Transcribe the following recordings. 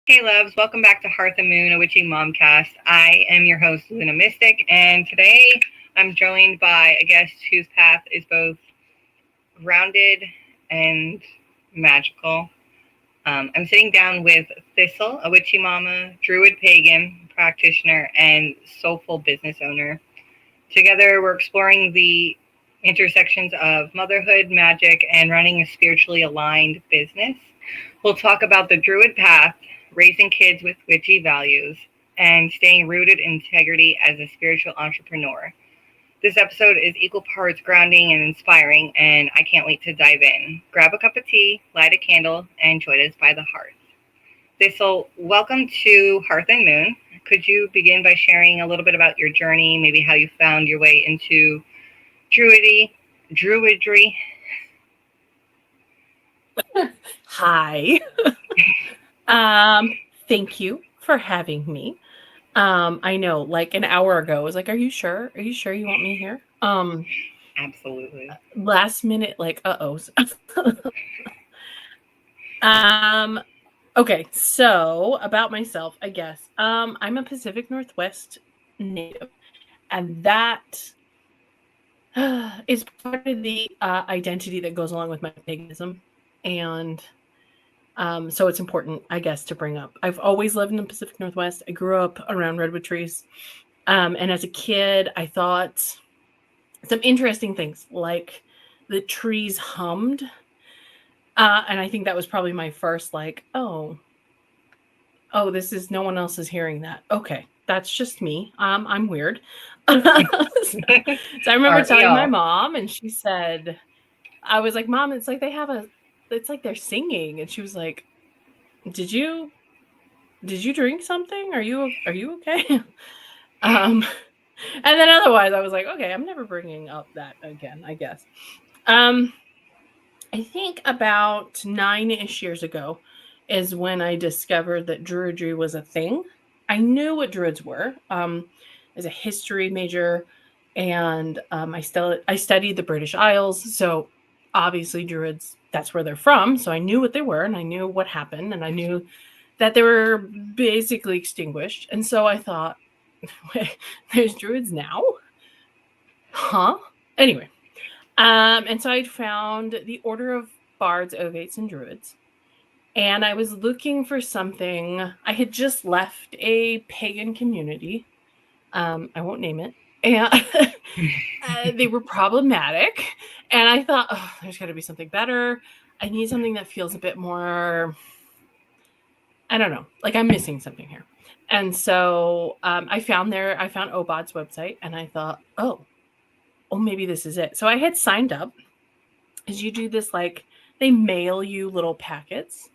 Hey loves, welcome back to Hearth and Moon, a Witchy Momcast. I am your host, Luna Mystic, and today I'm joined by a guest whose path is both grounded and magical. I'm sitting down with Thistle, a Witchy Mama, Druid Pagan, practitioner, and soulful business owner. Together, we're exploring the intersections of motherhood, magic, and running a spiritually aligned business. We'll talk about the Druid path, raising kids with witchy values, and staying rooted in integrity as a spiritual entrepreneur. This episode is equal parts grounding and inspiring, and I can't wait to dive in. Grab a cup of tea, light a candle, and join us by the hearth. Thistle, welcome to Hearth and Moon. Could you begin by sharing a little bit about your journey, maybe how you found your way into druidry? Hi. Thank you for having me. I know like an hour ago I was like, "Are you sure? Are you sure you want me here?" Absolutely. Last minute like, uh-ohs. um okay, so about myself, I guess. I'm a Pacific Northwest native, and that is part of the identity that goes along with my paganism. And so it's important, I guess, to bring up. I've always lived in the Pacific Northwest. I grew up around redwood trees. And as a kid, I thought some interesting things like the trees hummed. And I think that was probably my first, like, oh, this is no one else is hearing that. Okay, that's just me. I'm weird. So I remember Aren't we telling my all? mom, and she said, I was like, Mom, it's like it's like they're singing. And she was like, Did you did you drink something? Are you okay? um and then otherwise I was like, okay, I'm never bringing up that again, I guess. um I think about 9-ish years ago is when I discovered that druidry was a thing. I knew what druids were as a history major, and I studied the British Isles, so obviously druids, that's where they're from, so I knew what they were and I knew what happened and I knew that they were basically extinguished. And so I thought, wait, there's druids now? Huh? Anyway, and so I found the Order of Bards, Ovates, and Druids. And I was looking for something. I had just left a pagan community. I won't name it. And they were problematic. And I thought, oh, there's got to be something better. I need something that feels a bit more, I don't know, like I'm missing something here. And so I found Obod's website and I thought, oh, maybe this is it. So I had signed up because you do this, like, they mail you little packets.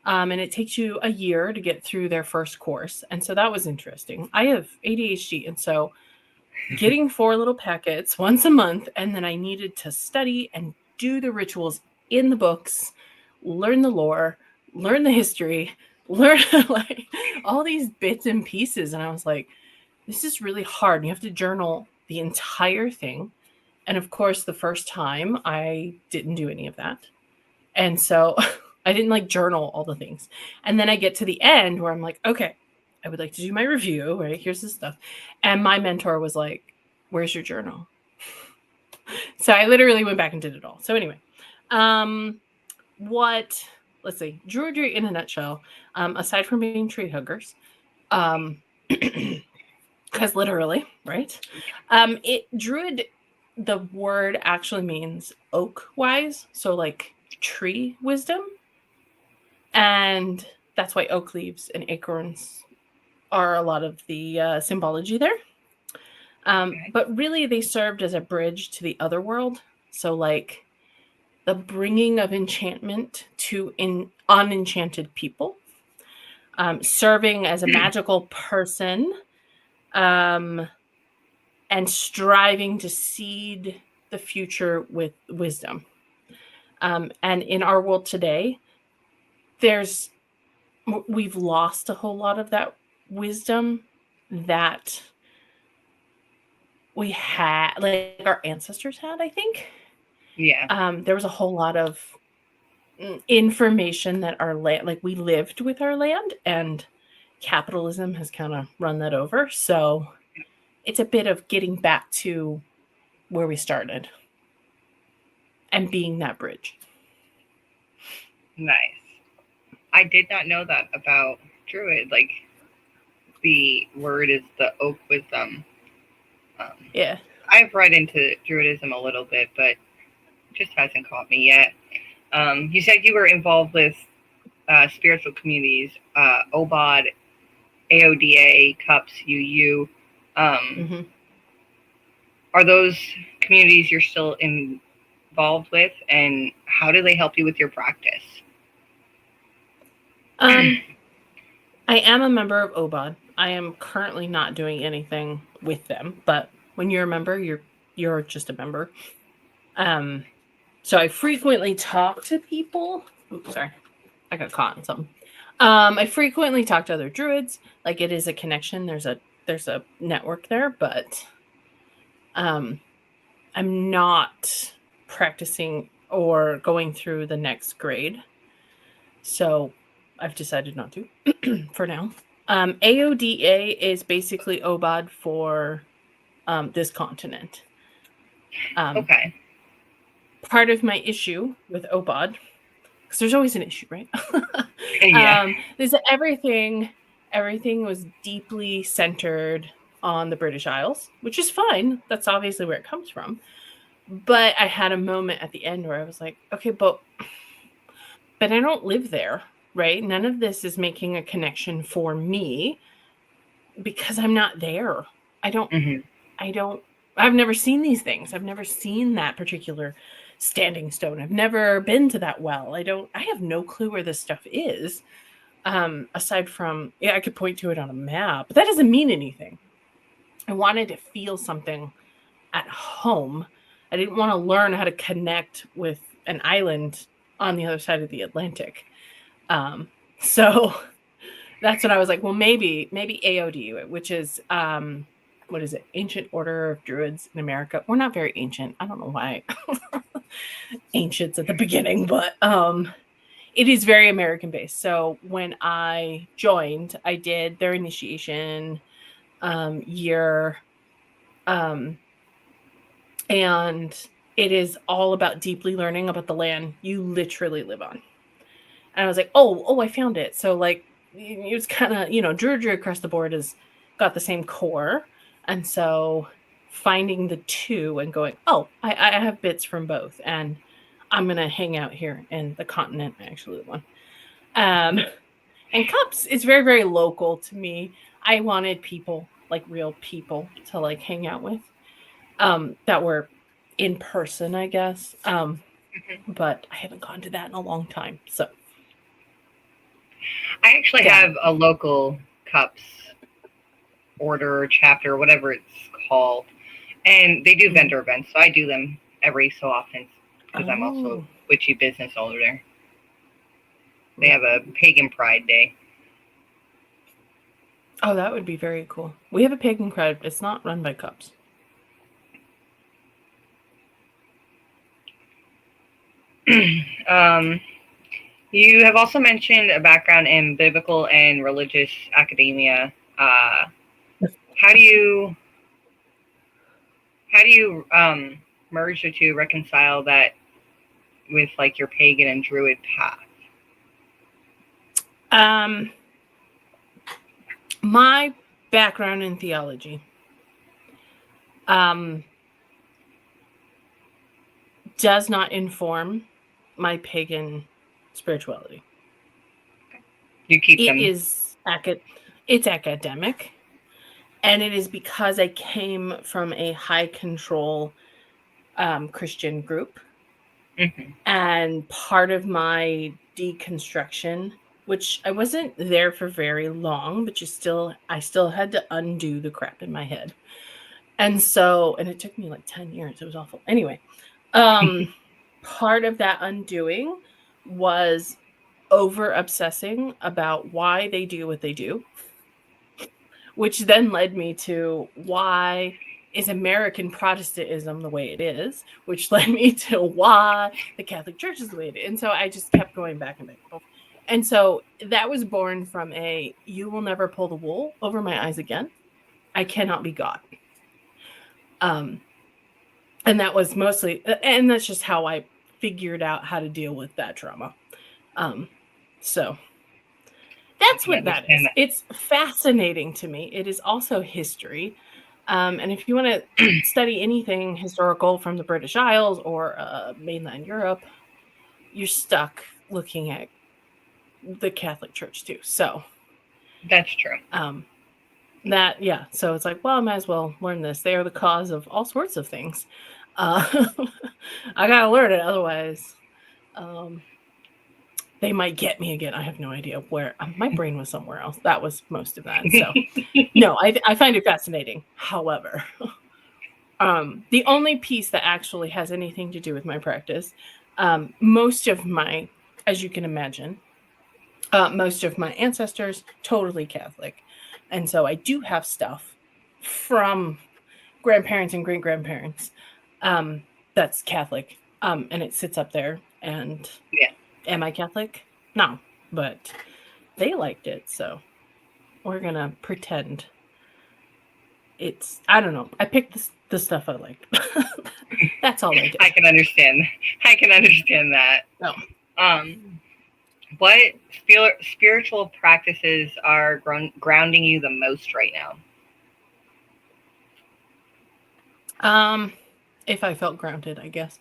And it takes you a year to get through their first course. And so that was interesting. I have ADHD. And so getting 4 little packets once a month, and then I needed to study and do the rituals in the books, learn the lore, learn the history, learn like all these bits and pieces. And I was like, this is really hard. You have to journal the entire thing. And of course, the first time I didn't do any of that. And so I didn't like journal all the things. And then I get to the end where I'm like, okay, I would like to do my review, right? Here's this stuff. And my mentor was like, where's your journal? So I literally went back and did it all. So anyway, um, what, let's see, Druidry in a nutshell, aside from being tree huggers, um, because literally, right? Druid, the word actually means oak wise, so like tree wisdom, and that's why oak leaves and acorns are a lot of the symbology there. Okay. But really, they served as a bridge to the other world. So, like the bringing of enchantment to unenchanted people, serving as a magical person, um, and striving to seed the future with wisdom. And in our world today, there's we've lost a whole lot of that wisdom that we had, like our ancestors had, I think. Yeah. There was a whole lot of information that our land, like we lived with our land, and capitalism has kind of run that over. So it's a bit of getting back to where we started and being that bridge. Nice. I did not know that about Druid. Like, the word is the oak wisdom. Yeah. I've read into Druidism a little bit, but it just hasn't caught me yet. You said you were involved with spiritual communities, OBOD, AODA, CUPS, UU. Mm-hmm. Are those communities you're still involved with, and how do they help you with your practice? I am a member of OBOD. I am currently not doing anything with them, but when you're a member, you're just a member. So I frequently talk to people. Oops, sorry, I got caught in something. I frequently talk to other druids. Like, it is a connection. There's a network there, but I'm not practicing or going through the next grade. So I've decided not to for now. AODA is basically OBOD for this continent. Okay. Part of my issue with OBOD, because there's always an issue, right? Yeah. Is that everything was deeply centered on the British Isles, which is fine. That's obviously where it comes from. But I had a moment at the end where I was like, okay, but I don't live there, right? None of this is making a connection for me because I'm not there. Mm-hmm. I've never seen these things. I've never seen that particular standing stone. I've never been to that well. I have no clue where this stuff is. Aside from, yeah, I could point to it on a map, but that doesn't mean anything. I wanted to feel something at home. I didn't want to learn how to connect with an island on the other side of the Atlantic. So that's what I was like, well, maybe AOD, which is what is it? Ancient Order of Druids in America. We're not very ancient. I don't know why ancients at the beginning, but it is very American based. So when I joined, I did their initiation year, and it is all about deeply learning about the land you literally live on. And I was like, oh, I found it. So like, it's kind of, Druidry across the board has got the same core, and so finding the two and going, oh, I have bits from both, and I'm gonna hang out here in the continent. I actually live on. And Cups is very, very local to me. I wanted people, like real people, to like hang out with, that were in person, I guess. But I haven't gone to that in a long time. So I actually have a local CUPS order, chapter, whatever it's called, and they do vendor events, so I do them every so often because I'm also a witchy business owner there. They have a pagan pride day. Oh, that would be very cool. We have a pagan pride. It's not run by Cups. You have also mentioned a background in biblical and religious academia. How do you merge the two, reconcile that with like your pagan and druid path? My background in theology does not inform my pagan spirituality. You keep them. It's academic, and it is because I came from a high control Christian group. Mm-hmm. And part of my deconstruction, which I wasn't there for very long, but I still had to undo the crap in my head. And it took me like 10 years. It was awful. Anyway, part of that undoing was over obsessing about why they do what they do, which then led me to why is American Protestantism the way it is, which led me to why the Catholic Church is the way it is. And so I just kept going back and back. And so that was born from you will never pull the wool over my eyes again. I cannot be God. And that was mostly, and that's just how I figured out how to deal with that trauma. So that's what that is. It's fascinating to me. It is also history. And if you want to study anything historical from the British Isles or mainland Europe, you're stuck looking at the Catholic Church too. So that's true. So it's like, well, I might as well learn this. They are the cause of all sorts of things. I gotta learn it, otherwise they might get me again. I have no idea where. My brain was somewhere else. That was most of that. So no, I find it fascinating. However, the only piece that actually has anything to do with my practice, most of my, as you can imagine, most of my ancestors totally Catholic, and so I do have stuff from grandparents and great grandparents that's Catholic, and it sits up there. And yeah. Am I Catholic? No, but they liked it, so we're gonna pretend it's. I don't know. I picked the stuff I liked. That's all I did. I can understand that. Oh. What spiritual practices are grounding you the most right now? If I felt grounded, I guess.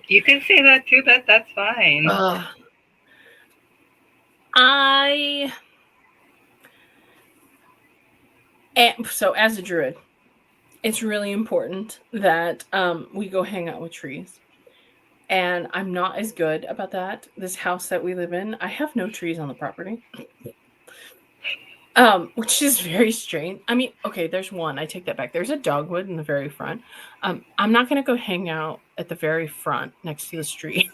You can say that too. That's fine. So as a druid, it's really important that we go hang out with trees. And I'm not as good about that. This house that we live in, I have no trees on the property. Which is very strange. I mean, okay, there's one. I take that back. There's a dogwood in the very front. I'm not going to go hang out at the very front next to the street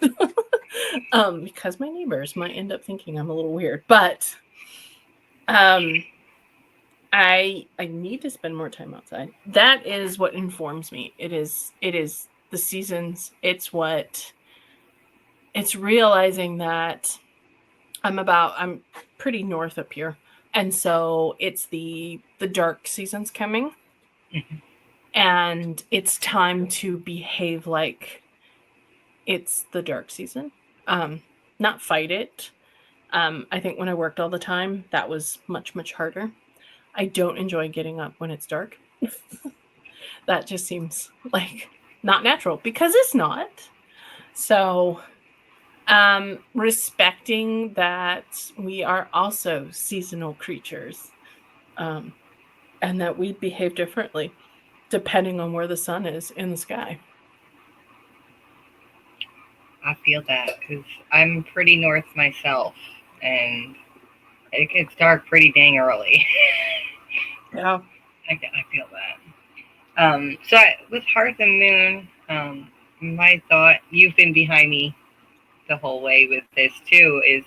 because my neighbors might end up thinking I'm a little weird. But I need to spend more time outside. That is what informs me. It is the seasons. It's realizing that I'm pretty north up here. And so it's the dark season's coming. Mm-hmm. And it's time to behave like it's the dark season. Not fight it. I think when I worked all the time, that was much, much harder. I don't enjoy getting up when it's dark. That just seems like not natural, because it's not. So respecting that we are also seasonal creatures, and that we behave differently depending on where the sun is in the sky. I feel that because I'm pretty north myself, and it gets dark pretty dang early. Yeah, I feel that. So with Hearth and Moon, my thought, you've been behind me the whole way with this too, is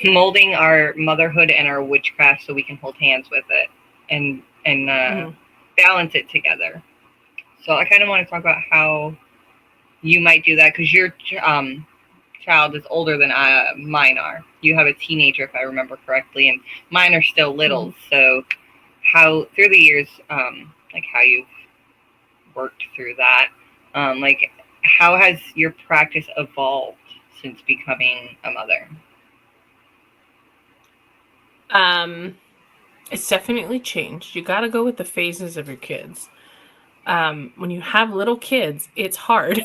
molding our motherhood and our witchcraft so we can hold hands with it and balance it together. So I kind of want to talk about how you might do that, because your child is older than mine are. You have a teenager, if I remember correctly, and mine are still little. So how through the years, like how you've worked through that, like how has your practice evolved since becoming a mother? It's definitely changed. You got to go with the phases of your kids. When you have little kids, it's hard.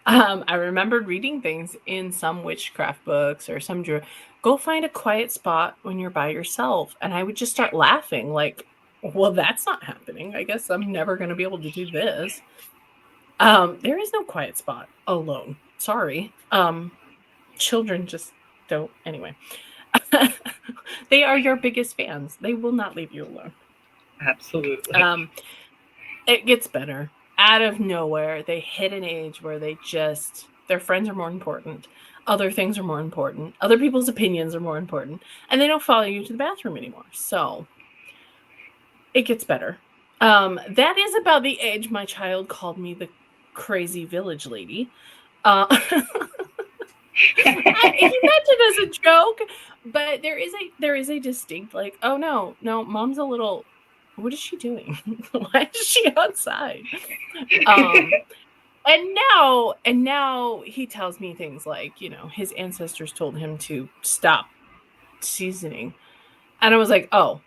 I remember reading things in some witchcraft books or some druid. Go find a quiet spot when you're by yourself. And I would just start laughing like, well, that's not happening. I guess I'm never going to be able to do this. There is no quiet spot alone. Sorry. Children just don't. Anyway, they are your biggest fans. They will not leave you alone. Absolutely. It gets better. Out of nowhere, they hit an age where their friends are more important. Other things are more important. Other people's opinions are more important. And they don't follow you to the bathroom anymore. So It gets better. That is about the age my child called me the crazy village lady. He meant it as a joke, but there is a distinct like, oh no, mom's a little. What is she doing? Why is she outside? And now he tells me things like, his ancestors told him to stop seasoning, and I was like, oh,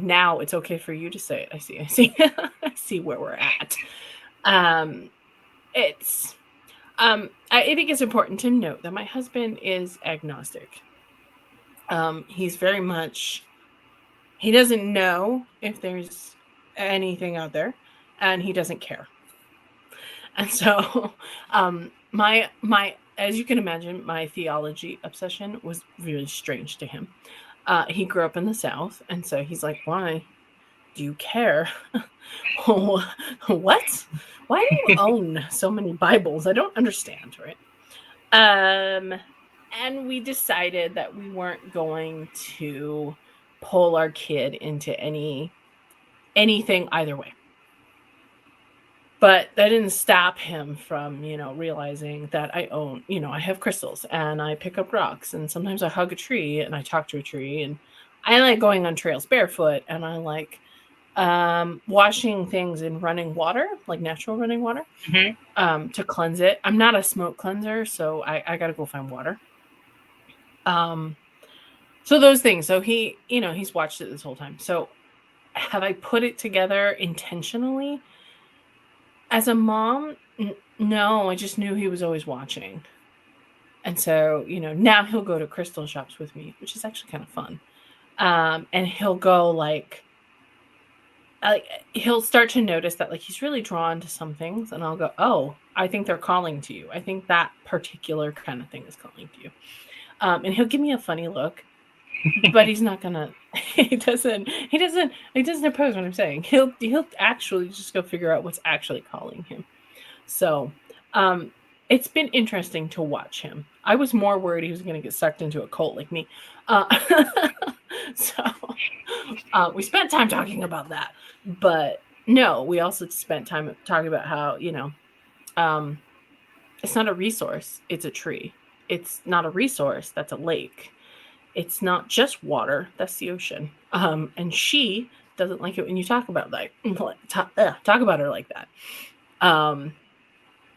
now it's okay for you to say it. I see, I see where we're at. It's I think it's important to note that my husband is agnostic. He's very much, he doesn't know if there's anything out there, and he doesn't care. And so, my as you can imagine, my theology obsession was really strange to him. He grew up in the South, and so he's like, "Why do you care? What? Why do you own so many Bibles? I don't understand." Right? And we decided that we weren't going to pull our kid into anything either way. But that didn't stop him from, realizing that I own, I have crystals and I pick up rocks and sometimes I hug a tree and I talk to a tree, and I like going on trails barefoot, and I like washing things in running water, like natural running water, to cleanse it. I'm not a smoke cleanser, so I got to go find water. So those things. So he's watched it this whole time. So have I put it together intentionally? As a mom, no, I just knew he was always watching. And so, now he'll go to crystal shops with me, which is actually kind of fun. And he'll go he'll start to notice that like he's really drawn to some things, and I'll go, oh, I think they're calling to you. I think that particular kind of thing is calling to you. And he'll give me a funny look, but he's not gonna. He doesn't oppose what I'm saying. He'll actually just go figure out what's actually calling him. So, it's been interesting to watch him. I was more worried he was going to get sucked into a cult like me. So, we spent time talking about that, but no, we also spent time talking about how it's not a resource; it's a tree. It's not a resource; that's a lake. It's not just water; that's the ocean. And she doesn't like it when you talk about talk about her like that.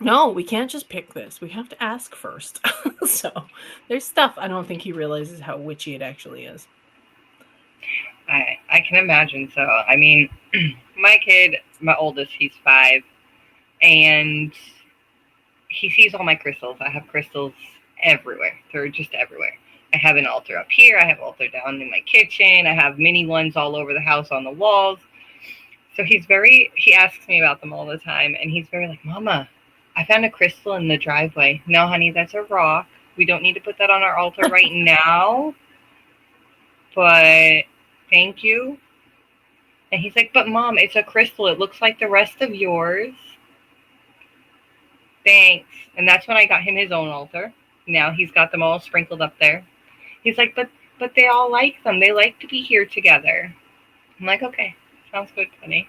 No, we can't just pick this. We have to ask first. So there's stuff I don't think he realizes how witchy it actually is. I can imagine. So, I mean, my kid, my oldest, he's 5, and he sees all my crystals. I have crystals everywhere. They're just everywhere. I have an altar up here. I have an altar down in my kitchen. I have mini ones all over the house on the walls. So he asks me about them all the time, and he's very like, Mama, I found a crystal in the driveway. No, honey, that's a rock. We don't need to put that on our altar right now. But thank you. And he's like, but Mom, it's a crystal. It looks like the rest of yours. Thanks. And that's when I got him his own altar. Now he's got them all sprinkled up there. He's like, but they all like them. They like to be here together. I'm like, okay, sounds good, honey.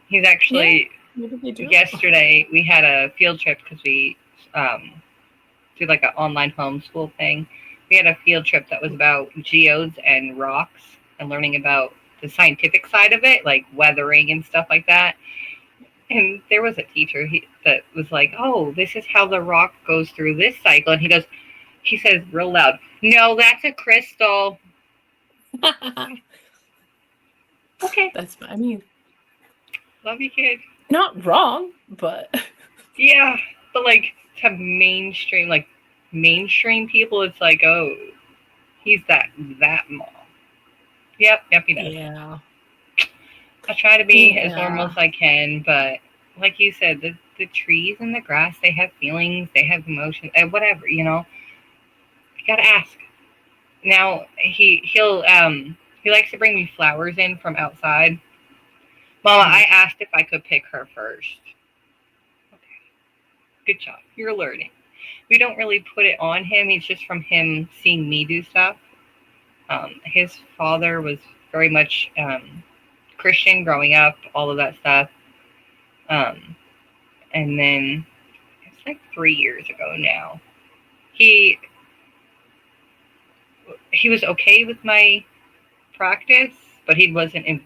He's actually, yesterday we had a field trip because we did like an online homeschool thing. We had a field trip that was about geodes and rocks and learning about the scientific side of it, like weathering and stuff like that. And there was a teacher that was like, oh, this is how the rock goes through this cycle. And he says real loud, no, that's a crystal. Okay. I mean, love you, kid. Not wrong, but yeah, but like to mainstream people, it's like, oh, he's that mom. Yep, he does. Yeah. I try to be as normal as I can, but like you said, the trees and the grass, they have feelings, they have emotions, whatever, you gotta ask. Now he likes to bring me flowers in from outside. Mama, I asked if I could pick her first. Okay. Good job. You're learning. We don't really put it on him. It's just from him seeing me do stuff. His father was very much Christian growing up, all of that stuff. And then it's like 3 years ago now. He was okay with my practice, but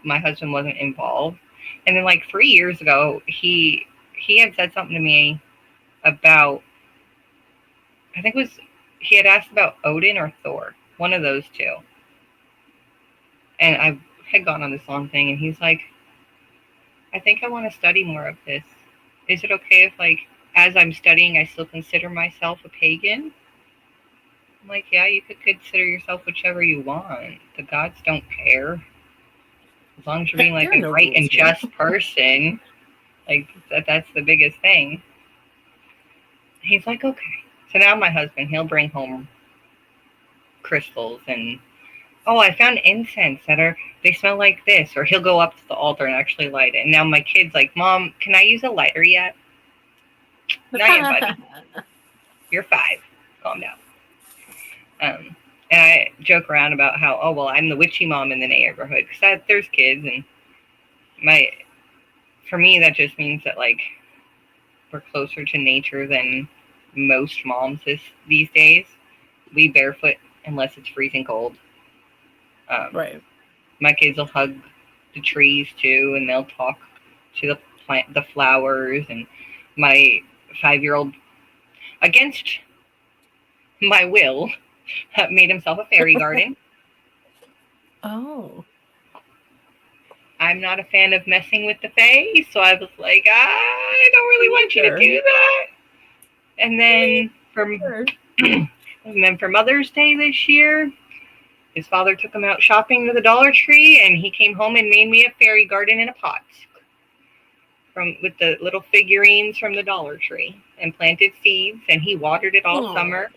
my husband wasn't involved. And then like 3 years ago, he had said something to me about, I think it was, he had asked about Odin or Thor, one of those two. And I had gone on this long thing, and he's like, I think I want to study more of this. Is it okay if, like, as I'm studying, I still consider myself a pagan? I'm like, yeah, you could consider yourself whichever you want. The gods don't care. As long as you're being like a right and just person, like that's the biggest thing. He's like, okay. So now my husband, he'll bring home crystals and, oh, I found incense they smell like this, or he'll go up to the altar and actually light it. And now my kid's like, Mom, can I use a lighter yet? Not yet, buddy. You're 5. Calm down. And I joke around about how, oh, well, I'm the witchy mom in the neighborhood, because there's kids, and for me, that just means that, like, we're closer to nature than most moms these days. We barefoot unless it's freezing cold. Right. My kids will hug the trees too, and they'll talk to the flowers. And my 5-year-old, against my will, made himself a fairy garden. Oh. I'm not a fan of messing with the fae, so I was like, I don't really want you to do that. And then for Mother's Day this year, his father took him out shopping to the Dollar Tree, and he came home and made me a fairy garden in a pot with the little figurines from the Dollar Tree, and planted seeds, and he watered it all summer.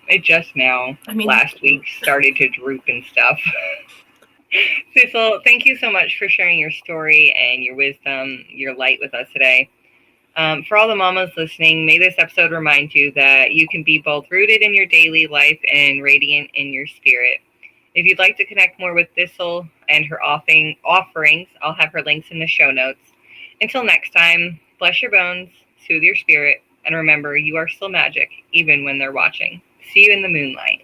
It just now, last week, started to droop and stuff. Thistle, thank you so much for sharing your story and your wisdom, your light with us today. For all the mamas listening, may this episode remind you that you can be both rooted in your daily life and radiant in your spirit. If you'd like to connect more with Thistle and her offerings, I'll have her links in the show notes. Until next time, bless your bones, soothe your spirit, and remember, you are still magic, even when they're watching. See you in the moonlight.